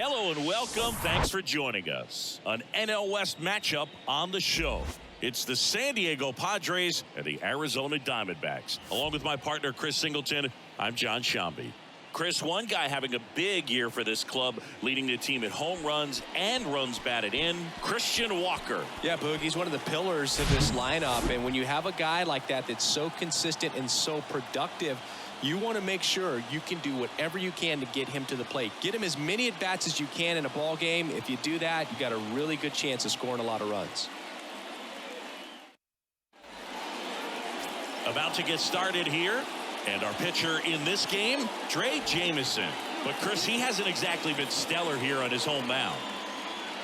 Hello and welcome. Thanks for joining us. An NL West matchup on the show. It's the San Diego Padres and the Arizona Diamondbacks. Along with my partner, Chris Singleton, I'm John Shambi. Chris, one guy having a big year for this club, leading the team in home runs and runs batted in, Christian Walker. Yeah, Boog, he's one of the pillars of this lineup. And when you have a guy like that that's so consistent and so productive, you want to make sure you can do whatever you can to get him to the plate. Get him as many at-bats as you can in a ball game. If you do that, you got a really good chance of scoring a lot of runs. About to get started here. And our pitcher in this game, Drey Jameson. But Chris, he hasn't exactly been stellar here on his home mound.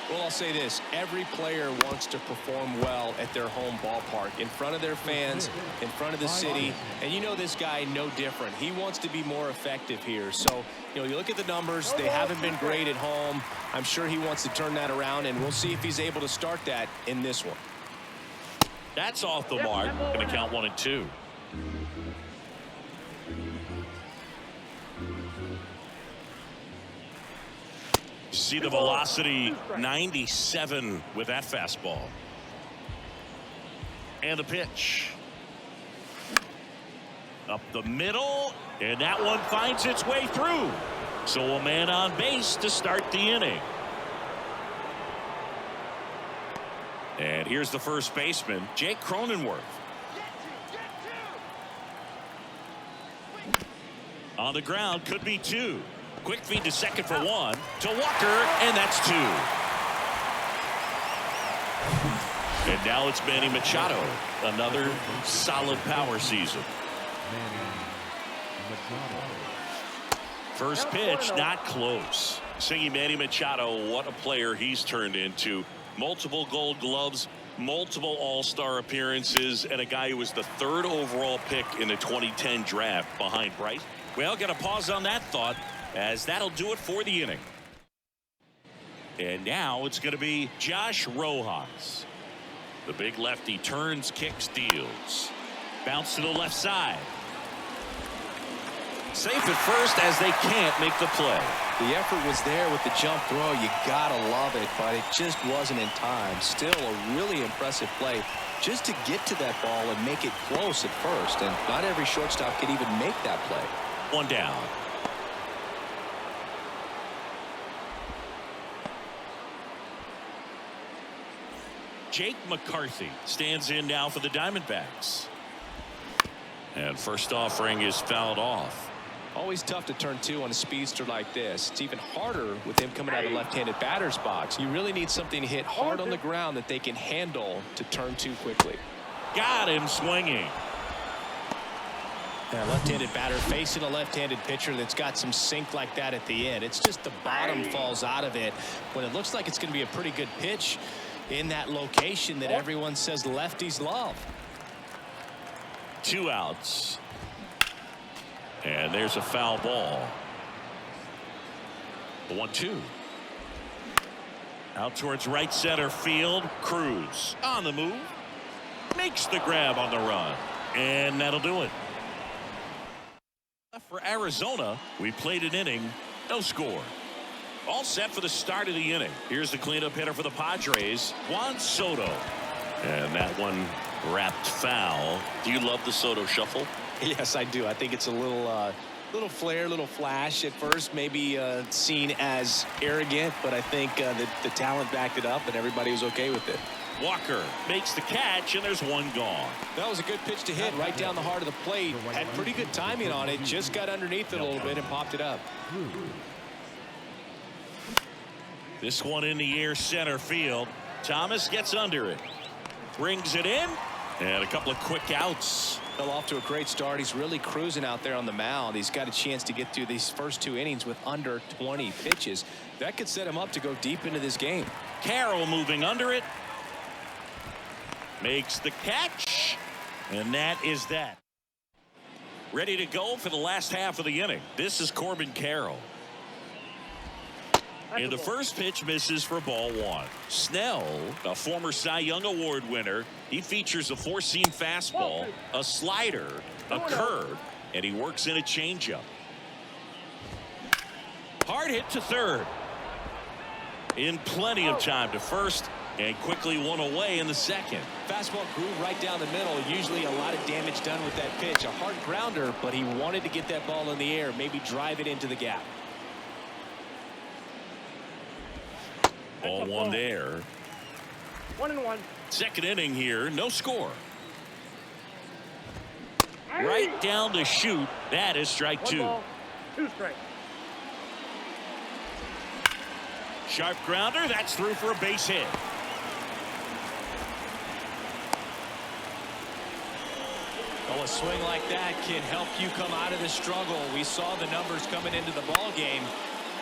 Well, I'll say this. Every player wants to perform well at their home ballpark, in front of their fans, in front of the city. And you know this guy no different. He wants to be more effective here. So, you look at the numbers. They haven't been great at home. I'm sure he wants to turn that around, and we'll see if he's able to start that in this one. That's off the mark. Going to count 1-2. See the velocity, 97 with that fastball. And the pitch. Up the middle, and that one finds its way through. So a man on base to start the inning. And here's the first baseman, Jake Cronenworth. On the ground, could be two. Quick feed to second for one, to Walker, and that's two. And now it's Manny Machado. Another solid power season. First pitch, not close. Singing Manny Machado, what a player he's turned into. Multiple Gold Gloves, multiple All-Star appearances, and a guy who was the 3rd overall pick in the 2010 draft behind Bryce. Well, got to pause on that thought, as that'll do it for the inning. And now it's going to be Josh Rojas. The big lefty turns, kicks, deals. Bounce to the left side. Safe at first as they can't make the play. The effort was there with the jump throw. You got to love it, but it just wasn't in time. Still a really impressive play just to get to that ball and make it close at first. And not every shortstop can even make that play. One down. Jake McCarthy stands in now for the Diamondbacks. And first offering is fouled off. Always tough to turn two on a speedster like this. It's even harder with him coming out of the left-handed batter's box. You really need something to hit hard on the ground that they can handle to turn two quickly. Got him swinging. A left-handed batter facing a left-handed pitcher that's got some sink like that at the end. It's just the bottom falls out of it when it looks like it's going to be a pretty good pitch in that location that everyone says lefties love. 2 outs. And there's a foul ball. The 1-2. Out towards right center field. Cruz on the move. Makes the grab on the run. And that'll do it. For Arizona, we played an inning, no score. All set for the start of the inning. Here's the cleanup hitter for the Padres, Juan Soto. And that one wrapped foul. Do you love the Soto shuffle? Yes, I do. I think it's a little flair, little flash at first, maybe seen as arrogant, but I think the talent backed it up and everybody was okay with it. Walker makes the catch, and there's one gone. That was a good pitch to hit right down the heart of the plate. Had pretty good timing on it. Just got underneath it a little bit and popped it up. This one in the air center field. Thomas gets under it. Brings it in. And a couple of quick outs. Fell off to a great start. He's really cruising out there on the mound. He's got a chance to get through these first 2 innings with under 20 pitches. That could set him up to go deep into this game. Carroll moving under it. Makes the catch. And that is that. Ready to go for the last half of the inning. This is Corbin Carroll. And the first pitch misses for ball 1. Snell, a former Cy Young Award winner, he features a 4-seam fastball, a slider, a curve, and he works in a changeup. Hard hit to third. in plenty of time to first and quickly one away in the second. Fastball grew right down the middle. Usually a lot of damage done with that pitch. A hard grounder, but he wanted to get that ball in the air, maybe drive it into the gap. 0-1 there. 1-1. Second inning here, no score. Right down the chute. That is strike 2. 2 strikes. Sharp grounder. That's through for a base hit. Oh, a swing like that can help you come out of the struggle. We saw the numbers coming into the ball game,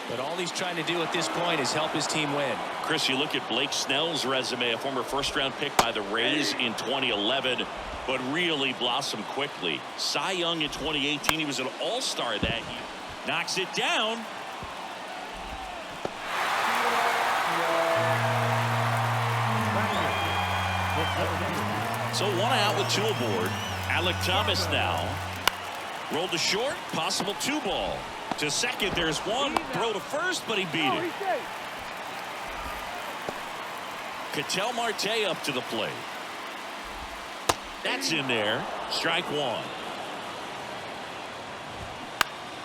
but all he's trying to do at this point is help his team win. Chris, you look at Blake Snell's resume, a former first-round pick by the Rays in 2011, but really blossomed quickly. Cy Young in 2018. He was an all-star that year. Knocks it down. So 1 out with 2 aboard. Alec Thomas now. Rolled to short. Possible 2 ball. To second, there's 1. Throw to first, but he beat it. Ketel Marte up to the plate. That's in there. Strike 1.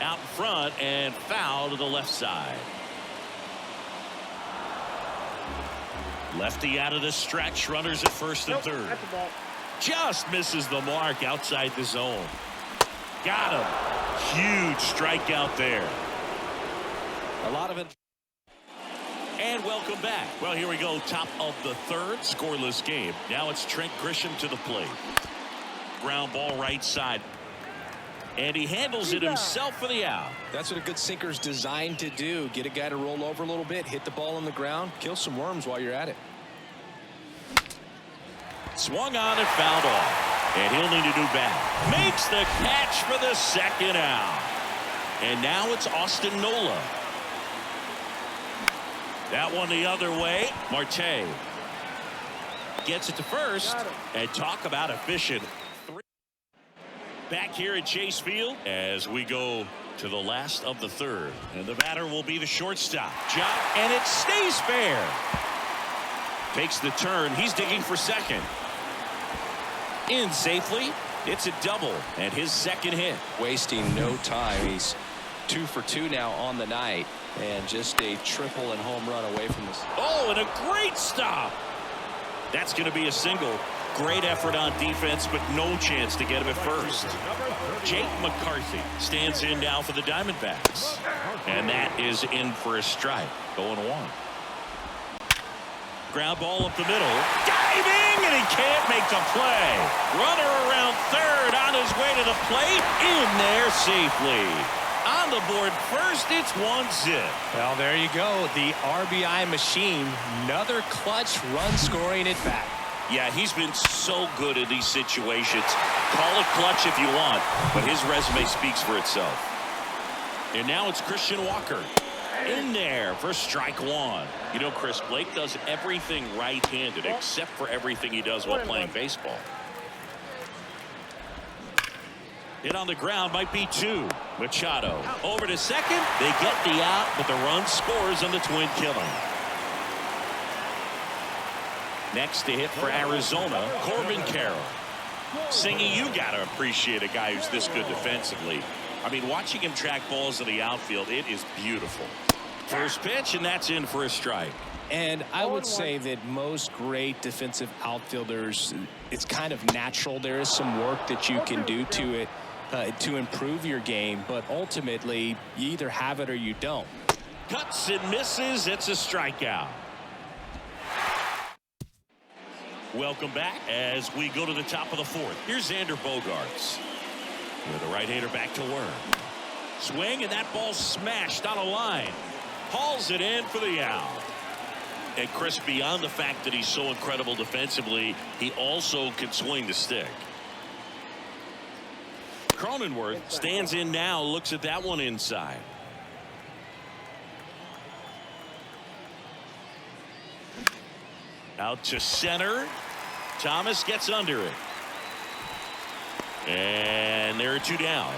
Out in front and foul to the left side. Lefty out of the stretch. Runners at first and third. Just misses the mark outside the zone. Got him. Huge strikeout there. A lot of it. And welcome back. Well, here we go. Top of the third. Scoreless game. Now it's Trent Grisham to the plate. Ground ball right side. And he handles it himself for the out. That's what a good sinker's designed to do. Get a guy to roll over a little bit, hit the ball on the ground, kill some worms while you're at it. Swung on and fouled off. And he'll need a new bat. Makes the catch for the second out. And now it's Austin Nola. That one the other way. Marte gets it to first. And talk about efficient. Back here at Chase Field as we go to the last of the third. And the batter will be the shortstop. Job, and it stays fair. Takes the turn. He's digging for second. In safely. It's a double and his second hit. Wasting no time. He's 2 for 2 now on the night. And just a triple and home run away from this. Oh, and a great stop. That's going to be a single. Great effort on defense, but no chance to get him at first. Jake McCarthy stands in now for the Diamondbacks. And that is in for a strike. 0-1. Ground ball up the middle. Diving, and he can't make the play. Runner around third on his way to the plate. In there safely. On the board first, it's 1-0. Well, there you go. The RBI machine. Another clutch run scoring at bat. Yeah, he's been so good in these situations. Call it clutch if you want, but his resume speaks for itself. And now it's Christian Walker in there for strike 1. You know, Chris, Blake does everything right-handed except for everything he does while playing baseball. Hit on the ground might be 2. Machado over to second. They get the out, but the run scores on the twin killing. Next to hit for Arizona, Corbin Carroll. Singy, you got to appreciate a guy who's this good defensively. I mean, watching him track balls in the outfield, it is beautiful. First pitch, and that's in for a strike. And I would say that most great defensive outfielders, it's kind of natural. There is some work that you can do to it to improve your game, but ultimately, you either have it or you don't. Cuts and misses. It's a strikeout. Welcome back as we go to the top of the fourth. Here's Xander Bogaerts. With the right-hander back to work. Swing, and that ball smashed on a line. Hauls it in for the out. And Chris, beyond the fact that he's so incredible defensively, he also can swing the stick. Cronenworth stands in now, looks at that one inside. Out to center. Thomas gets under it. And there are 2 down.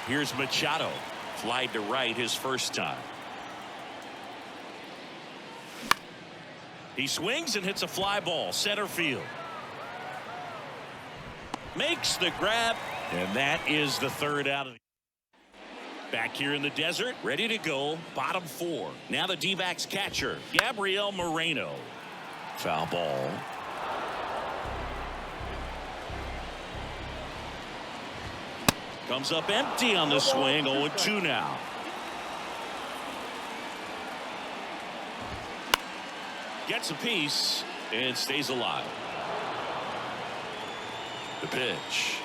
Here's Machado. Flied to right his first time. He swings and hits a fly ball center field. Makes the grab, and that is the third out of the. Back here in the desert, ready to go. Bottom 4. Now the D-backs catcher, Gabriel Moreno. Foul ball. Comes up empty on the swing. 0-2 now. Gets a piece and stays alive. The pitch.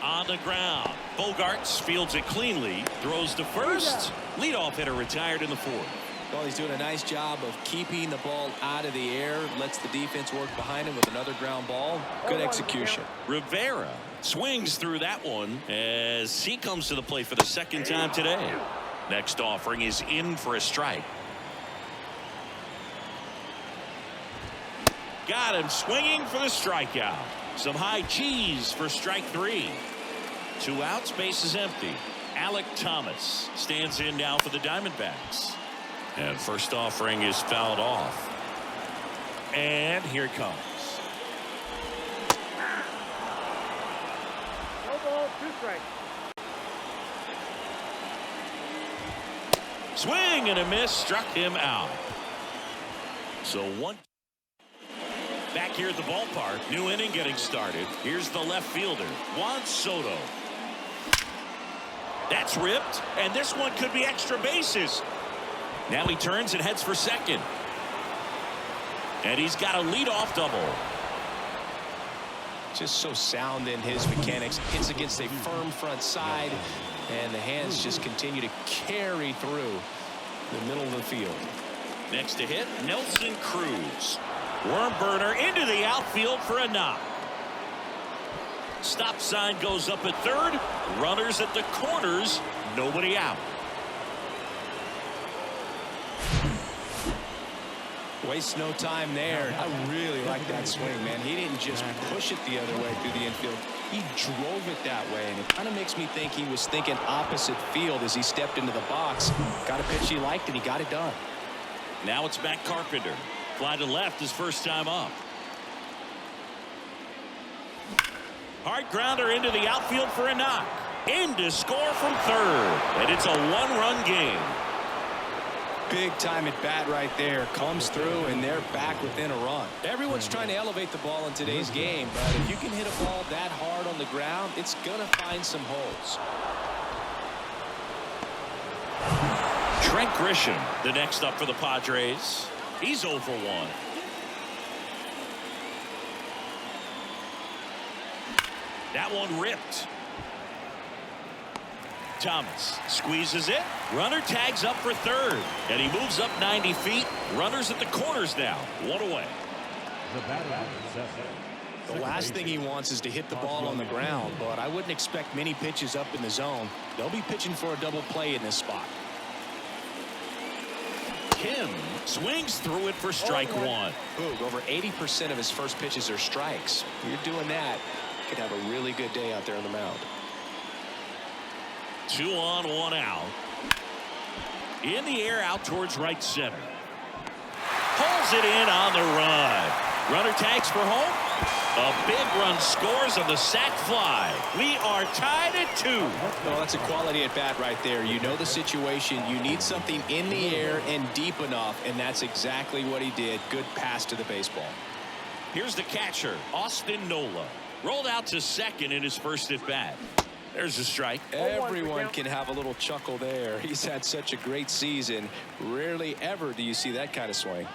On the ground. Bogaerts fields it cleanly. Throws to first. Leadoff hitter retired in the 4th. Well, he's doing a nice job of keeping the ball out of the air. Lets the defense work behind him with another ground ball. Good execution. Rivera swings through that one as he comes to the plate for the second time today. Next offering is in for a strike. Got him swinging for the strikeout. Some high cheese for strike 3. 2 outs, base is empty. Alec Thomas stands in now for the Diamondbacks. And first offering is fouled off. And here it comes. No ball, 2 strikes. Swing and a miss, struck him out. So 1. Back here at the ballpark, new inning getting started. Here's the left fielder, Juan Soto. That's ripped, and this one could be extra bases. Now he turns and heads for second. And he's got a leadoff double. Just so sound in his mechanics. Hits against a firm front side, and the hands just continue to carry through the middle of the field. Next to hit, Nelson Cruz. Worm burner into the outfield for a knock. Stop sign goes up at third. Runners at the corners. Nobody out. Wastes no time there. I really like that swing, man. He didn't just push it the other way through the infield. He drove it that way, and it kind of makes me think he was thinking opposite field as he stepped into the box. Got a pitch he liked, and he got it done. Now it's back Carpenter. Fly to left his first time up. Hard grounder into the outfield for a knock. In to score from third. And it's a 1-run game. Big time at bat right there. Comes through, and they're back within a run. Everyone's trying to elevate the ball in today's game, but if you can hit a ball that hard on the ground, it's going to find some holes. Trent Grisham, the next up for the Padres. He's 0 for 1. That one ripped. Thomas squeezes it. Runner tags up for third. And he moves up 90 feet. Runners at the corners now. 1 away. The last thing he wants is to hit the ball on the ground, but I wouldn't expect many pitches up in the zone. They'll be pitching for a double play in this spot. Kim swings through it for strike 1. Boog, over 80% of his first pitches are strikes. If you're doing that, you could have a really good day out there on the mound. 2 on, 1 out. In the air out towards right center. Pulls it in on the run. Runner tags for home. A big run scores on the sac fly. We are tied at 2. Well, that's a quality at bat right there. You know the situation. You need something in the air and deep enough, and that's exactly what he did. Good pass to the baseball. Here's the catcher, Austin Nola. Rolled out to second in his first at bat. There's a strike. Everyone can have a little chuckle there. He's had such a great season. Rarely ever do you see that kind of swing.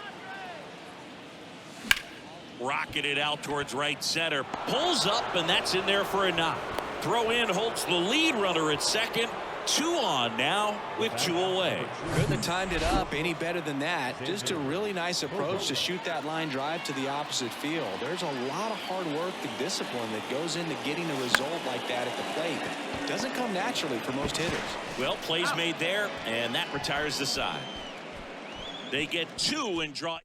Rocketed out towards right center. Pulls up, and that's in there for a knock. Throw in holds the lead runner at second. 2 on now with 2 away. Couldn't have timed it up any better than that. Just a really nice approach to shoot that line drive to the opposite field. There's a lot of hard work and discipline that goes into getting a result like that at the plate. It doesn't come naturally for most hitters. Well, plays made there, and that retires the side. They get 2 and draw.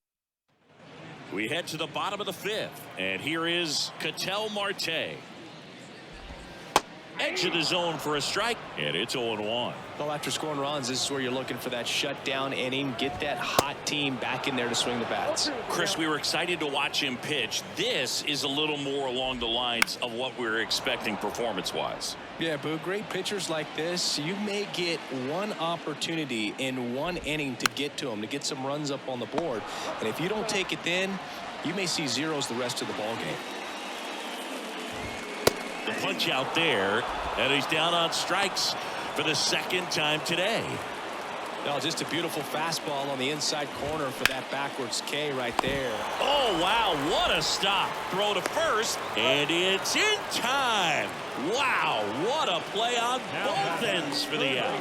We head to the bottom of the 5th, and here is Ketel Marte. Edge of the zone for a strike, and it's 0-1. Well, after scoring runs, this is where you're looking for that shutdown inning. Get that hot team back in there to swing the bats. Chris, we were excited to watch him pitch. This is a little more along the lines of what we were expecting performance-wise. Yeah, Boo, great pitchers like this, you may get one opportunity in one inning to get to them, to get some runs up on the board. And if you don't take it then, you may see zeros the rest of the ball game. The punch out there, and he's down on strikes for the second time today. No, just a beautiful fastball on the inside corner for that backwards K right there. Oh, wow, what a stop. Throw to first, and it's in time. Wow, what a play on both ends for the out.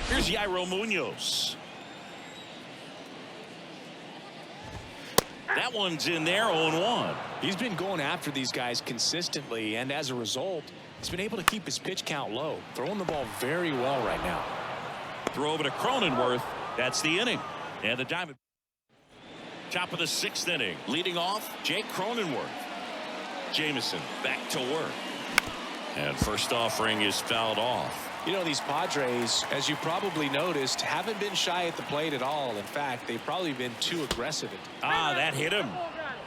Here's Yairo Munoz. That one's in there, 0-1. He's been going after these guys consistently, and as a result, he's been able to keep his pitch count low, throwing the ball very well right now. Throw over to Cronenworth. That's the inning. And the Diamondbacks. Top of the 6th inning. Leading off, Jake Cronenworth. Jamison back to work. And first offering is fouled off. You know, these Padres, as you probably noticed, haven't been shy at the plate at all. In fact, they've probably been too aggressive. That hit him.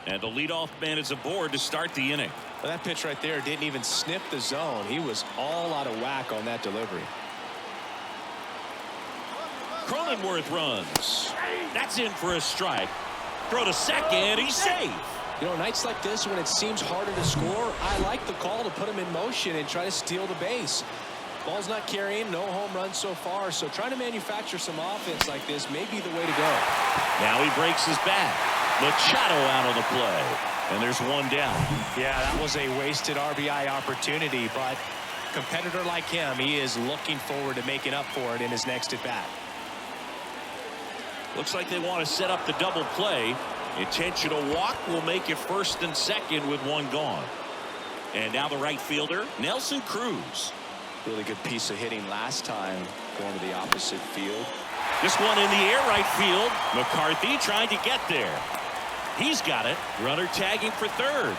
And the leadoff man is aboard to start the inning. Well, that pitch right there didn't even sniff the zone. He was all out of whack on that delivery. Cronenworth runs. That's in for a strike. Throw to second. He's safe. You know, nights like this when it seems harder to score, I like the call to put him in motion and try to steal the base. Ball's not carrying, no home runs so far, so trying to manufacture some offense like this may be the way to go. Now he breaks his bat. Machado out of the play, and there's one down. Yeah, that was a wasted RBI opportunity, but a competitor like him, he is looking forward to making up for it in his next at bat. Looks like they want to set up the double play. Intentional walk will make it first and second with one gone. And now the right fielder, Nelson Cruz. Really good piece of hitting last time, going to the opposite field. This one in the air, right field. McCarthy trying to get there. He's got it. Runner tagging for third.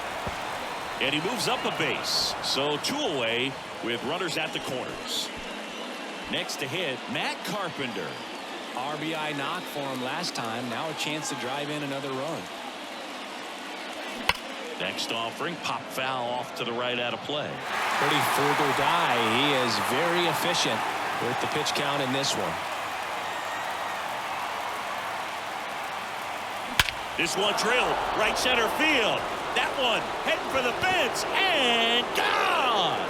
And he moves up a base. So 2 away with runners at the corners. Next to hit, Matt Carpenter. RBI knock for him last time. Now a chance to drive in another run. Next offering, pop foul off to the right out of play. Pretty frugal guy. He is very efficient with the pitch count in this one. This one drilled right center field. That one heading for the fence and gone.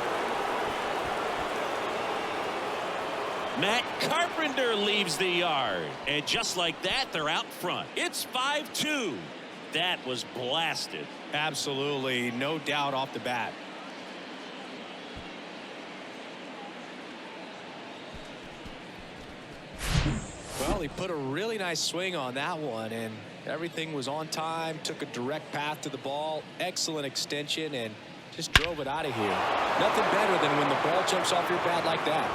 Matt Carpenter leaves the yard, and just like that, they're out front. It's 5-2. That was blasted. Absolutely, no doubt off the bat. Well, he put a really nice swing on that one, and everything was on time. Took a direct path to the ball. Excellent extension, and just drove it out of here. Nothing better than when the ball jumps off your bat like that.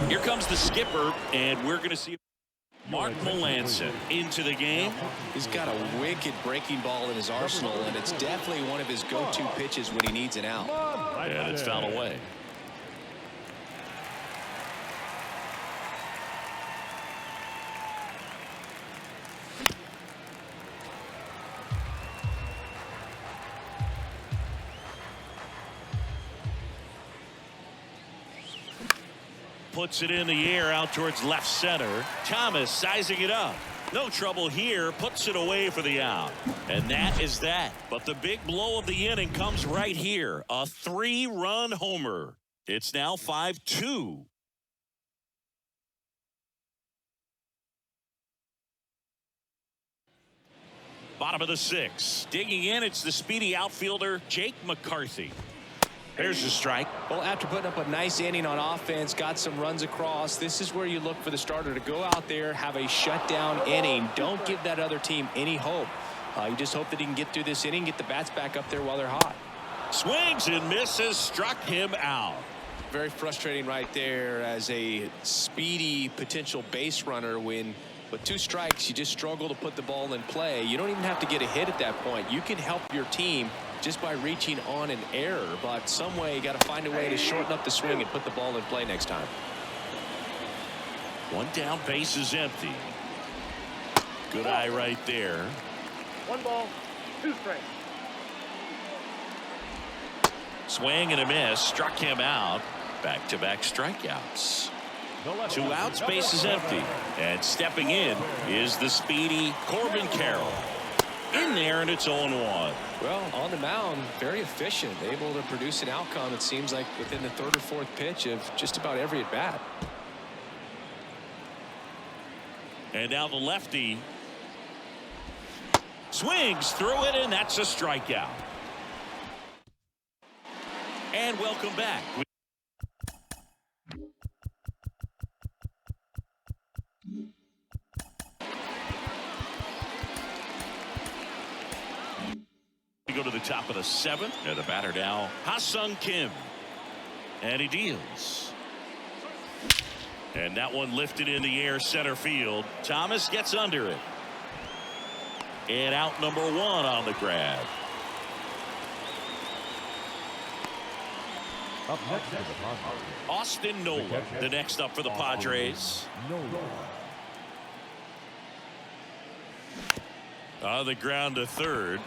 Here comes the skipper, and we're going to see Mark Melancon into the game. He's got a wicked breaking ball in his arsenal, and it's definitely one of his go-to pitches when he needs an out. And it's fouled away. Puts it in the air out towards left center. Thomas sizing it up. No trouble here. Puts it away for the out. And that is that. But the big blow of the inning comes right here. A 3-run homer. It's now 5-2. Bottom of the 6th. Digging in, it's the speedy outfielder, Jake McCarthy. There's the strike. Well, after putting up a nice inning on offense, got some runs across, this is where you look for the starter to go out there, have a shutdown inning. Don't give that other team any hope. You just hope that he can get through this inning, get the bats back up there while they're hot. Swings and misses, struck him out. Very frustrating right there as a speedy potential base runner. When with 2 strikes you just struggle to put the ball in play. You don't even have to get a hit at that point. You can help your team just by reaching on an error, but some way you got to find a way to shorten up the swing and put the ball in play next time. 1 down, base is empty. Good eye right there. 1 ball, 2 strikes. Swing and a miss, struck him out. Back-to-back strikeouts. 2 outs, base is empty. And stepping in is the speedy Corbin Carroll. In there, and it's 0-1. Well, on the mound, very efficient, able to produce an outcome, it seems like, within the 3rd or 4th pitch of just about every at bat. And now the lefty swings through it, and that's a strikeout. And welcome back. We go to the top of the 7th, and the batter now, Ha-Seong Kim. And he deals. And that one lifted in the air, center field. Thomas gets under it. And out number 1 on the grab. Up next for the Padres, Austin Nola, the next up for the Padres. On the ground to 3rd.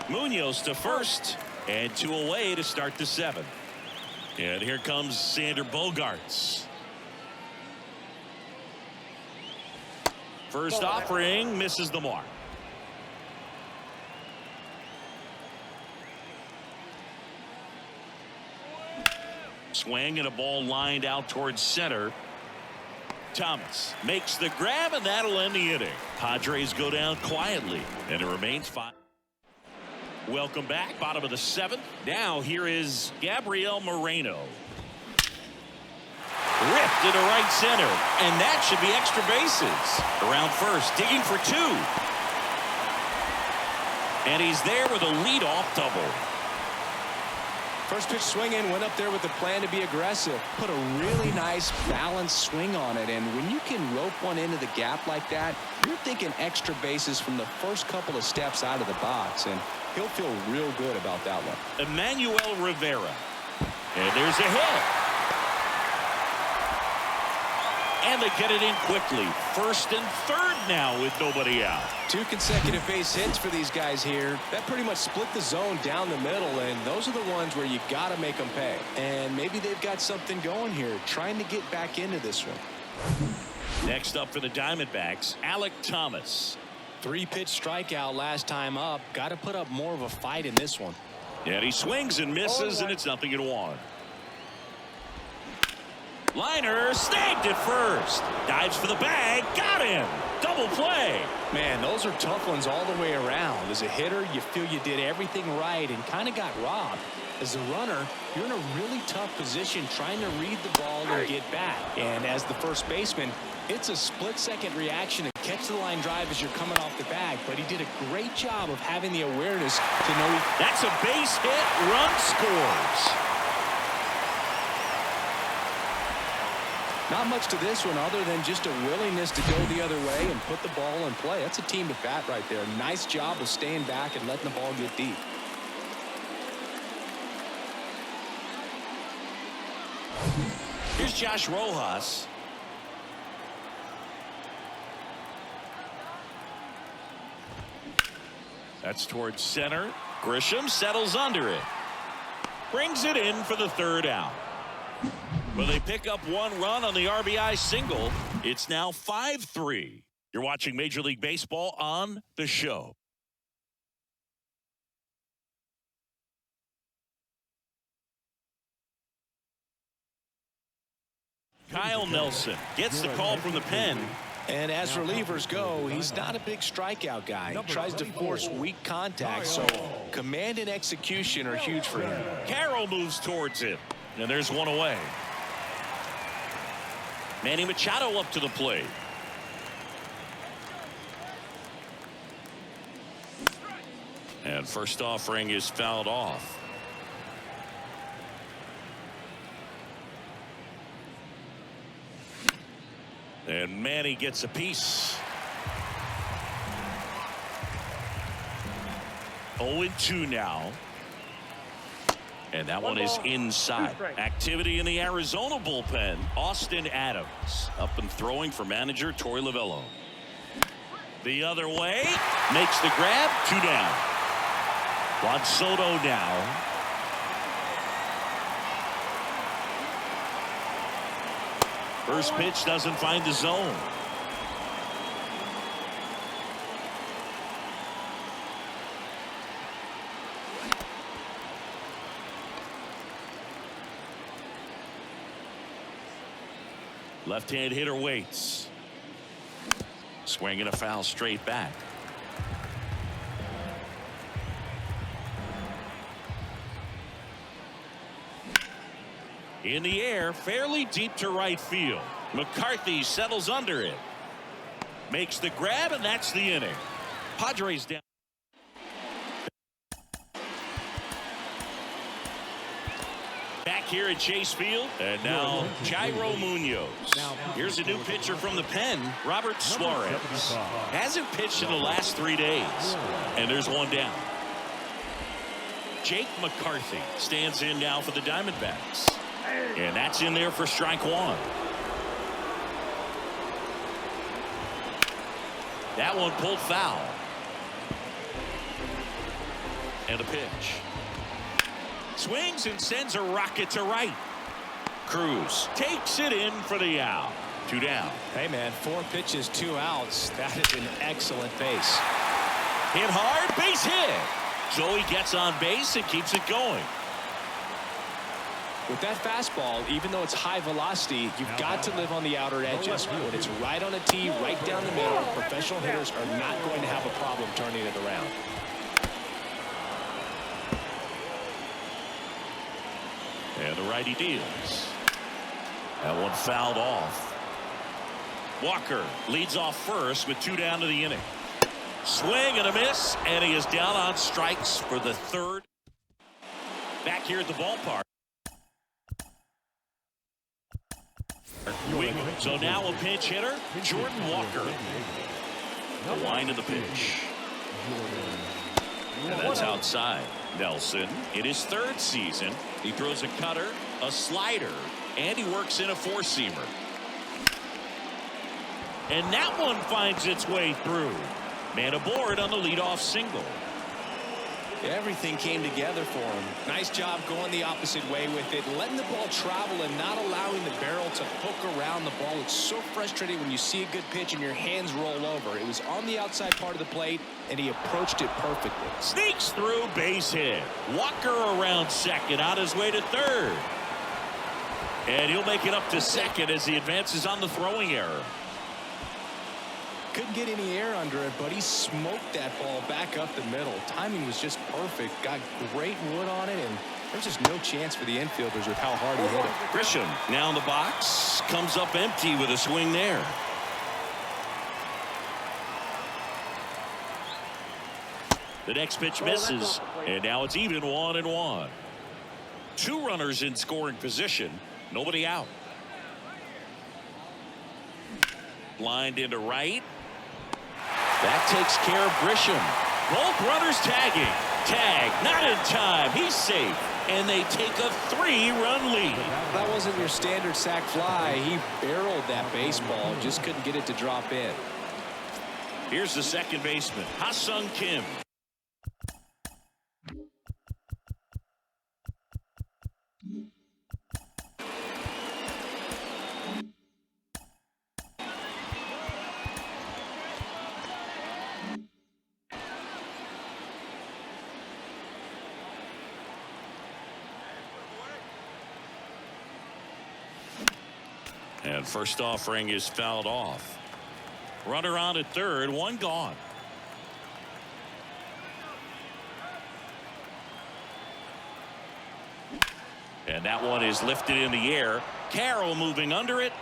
Munoz to 1st, and 2 away to start the 7th. And here comes Xander Bogaerts. First offering misses the mark. Swing and a ball lined out towards center. Thomas makes the grab, and that'll end the inning. Padres go down quietly, and it remains 5. Welcome back, bottom of the 7th. Now here is Gabriel Moreno. Ripped into right center, and that should be extra bases. Around first, digging for 2. And he's there with a leadoff double. First pitch swinging, went up there with the plan to be aggressive. Put a really nice balanced swing on it, and when you can rope one into the gap like that, you're thinking extra bases from the first couple of steps out of the box, and he'll feel real good about that one. Emmanuel Rivera. And there's a hit. And they get it in quickly. 1st and 3rd now with nobody out. 2 consecutive base hits for these guys here. That pretty much split the zone down the middle, and those are the ones where you got to make them pay. And maybe they've got something going here, trying to get back into this one. Next up for the Diamondbacks, Alek Thomas. 3-pitch strikeout last time up. Got to put up more of a fight in this one. And he swings and misses, and it's 0-1. Liner snagged at first. Dives for the bag. Got him. Double play. Man, those are tough ones all the way around. As a hitter, you feel you did everything right and kind of got robbed. As a runner, you're in a really tough position trying to read the ball and get back. And as the first baseman, it's a split-second reaction to catch the line drive as you're coming off the bag. But he did a great job of having the awareness to know. That's a base hit. Run scores. Not much to this one other than just a willingness to go the other way and put the ball in play. That's a team at bat right there. Nice job of staying back and letting the ball get deep. Here's Josh Rojas. That's towards center. Grisham settles under it. Brings it in for the 3rd out. Well, they pick up 1 run on the RBI single. It's now 5-3. You're watching Major League Baseball on The Show. Kyle Nelson gets the call from the pen. And as relievers go, he's not a big strikeout guy. He tries to force weak contact, so command and execution are huge for him. Carroll moves towards him, and there's 1 away. Manny Machado up to the plate. And first offering is fouled off. And Manny gets a piece. 0-2 now. And that one is inside. Activity in the Arizona bullpen. Austin Adams up and throwing for manager Torey Lovullo. The other way. Makes the grab. 2 down. Juan Soto now. First pitch doesn't find the zone. Left-hand hitter waits. Swinging a foul straight back. In the air, fairly deep to right field. McCarthy settles under it. Makes the grab, and that's the inning. Padres down. Back here at Chase Field, and now Jairo Munoz. Here's a new pitcher from the pen, Robert Suarez. Hasn't pitched in the last 3 days, and there's one down. Jake McCarthy stands in now for the Diamondbacks, and that's in there for strike 1. That one pulled foul. And a pitch. Swings and sends a rocket to right. Cruz takes it in for the out. 2 down. Hey, man, 4 pitches, 2 outs. That is an excellent base. Hit hard, base hit. So he gets on base and keeps it going. With that fastball, even though it's high velocity, you've got to live on the outer edges. When it's right on a tee, right down the middle, professional hitters are not going to have a problem turning it around. And the righty deals. That one fouled off. Walker leads off first with 2 down to the inning. Swing and a miss, and he is down on strikes for the 3rd. Back here at the ballpark. So now a pinch hitter, Jordan Walker. The line of the pitch. And that's outside. Nelson in his 3rd season. He throws a cutter, a slider, and he works in a 4-seamer. And that one finds its way through. Man aboard on the leadoff single. Everything came together for him. Nice job going the opposite way with it, letting the ball travel and not allowing the barrel to hook around the ball. It's so frustrating when you see a good pitch and your hands roll over. It was on the outside part of the plate, and he approached it perfectly. Sneaks through, base hit. Walker around second, on his way to 3rd. And he'll make it up to 2nd as he advances on the throwing error. Couldn't get any air under it, but he smoked that ball back up the middle. Timing was just perfect. Got great wood on it, and there's just no chance for the infielders with how hard he hit it. Grisham now in the box. Comes up empty with a swing there. The next pitch misses, and now it's even 1-1. 2 runners in scoring position. Nobody out. Lined into right. That takes care of Grisham. Both runners tagging. Tag, not in time. He's safe. And they take a 3-run lead. That wasn't your standard sac fly. He barreled that baseball. Just couldn't get it to drop in. Here's the second baseman, Ha-Seong Kim. And first offering is fouled off. Runner on at 3rd, 1 gone. And that one is lifted in the air. Carroll moving under it.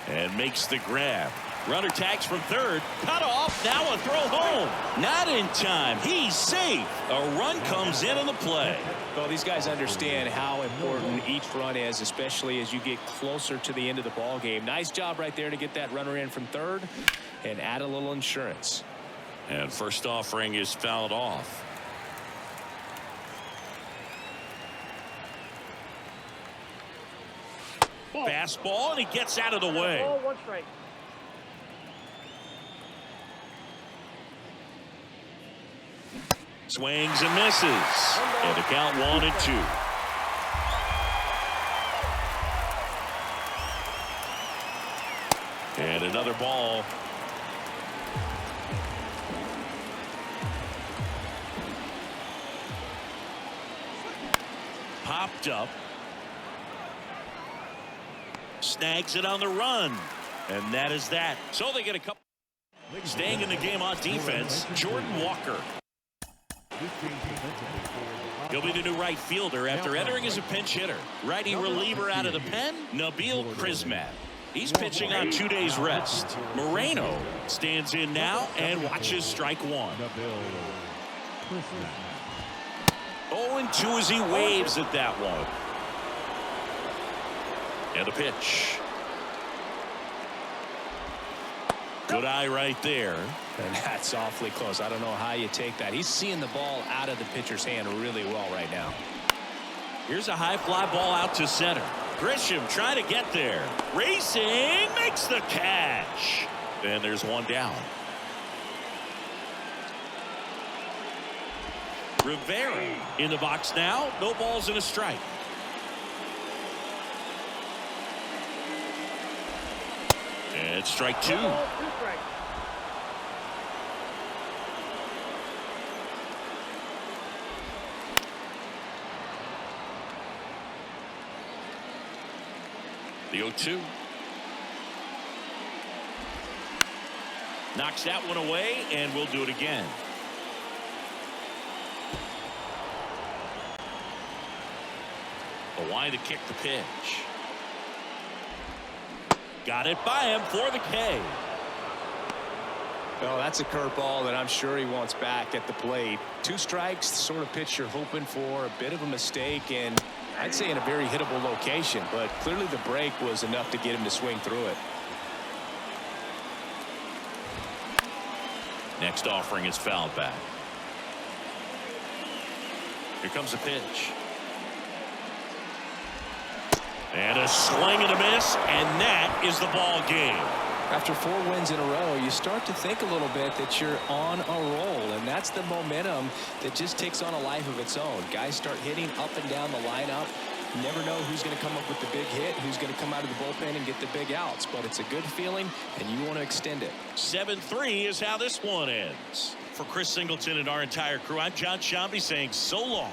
And makes the grab. Runner tags from third. Cut off. Now a throw home. Not in time. He's safe. A run comes in on the play. Well, these guys understand how important each run is, especially as you get closer to the end of the ball game. Nice job right there to get that runner in from third and add a little insurance. And first offering is fouled off. Fastball, and he gets out of the way. Ball, 1 strike. Swings and misses. And the count 1-2. And another ball. Popped up. Snags it on the run. And that is that. So they get a couple. Staying in the game on defense, Jordan Walker. He'll be the new right fielder after entering as a pinch hitter. Righty reliever out of the pen, Nabil Prismat. He's pitching on 2 days rest. Moreno stands in now and watches strike one. 0-2 as he waves at that one. And the pitch. Good eye right there. And that's awfully close. I don't know how you take that. He's seeing the ball out of the pitcher's hand really well right now. Here's a high fly ball out to center. Grisham trying to get there. Racing, makes the catch. And there's one down. Rivera in the box now. No balls and a strike. And strike two. Ball, 2 strikes. The 0-2. Knocks that one away, and we'll do it again. A wind to kick the pitch. Got it by him for the K. Well, that's a curveball that I'm sure he wants back at the plate. 2 strikes, the sort of pitch you're hoping for. A bit of a mistake, and I'd say in a very hittable location, but clearly the break was enough to get him to swing through it. Next offering is fouled back. Here comes a pitch. And a swing and a miss, and that is the ball game. After 4 wins in a row, you start to think a little bit that you're on a roll, and that's the momentum that just takes on a life of its own. Guys start hitting up and down the lineup. You never know who's going to come up with the big hit, who's going to come out of the bullpen and get the big outs, but it's a good feeling, and you want to extend it. 7-3 is how this one ends. For Chris Singleton and our entire crew, I'm John Shambi saying so long.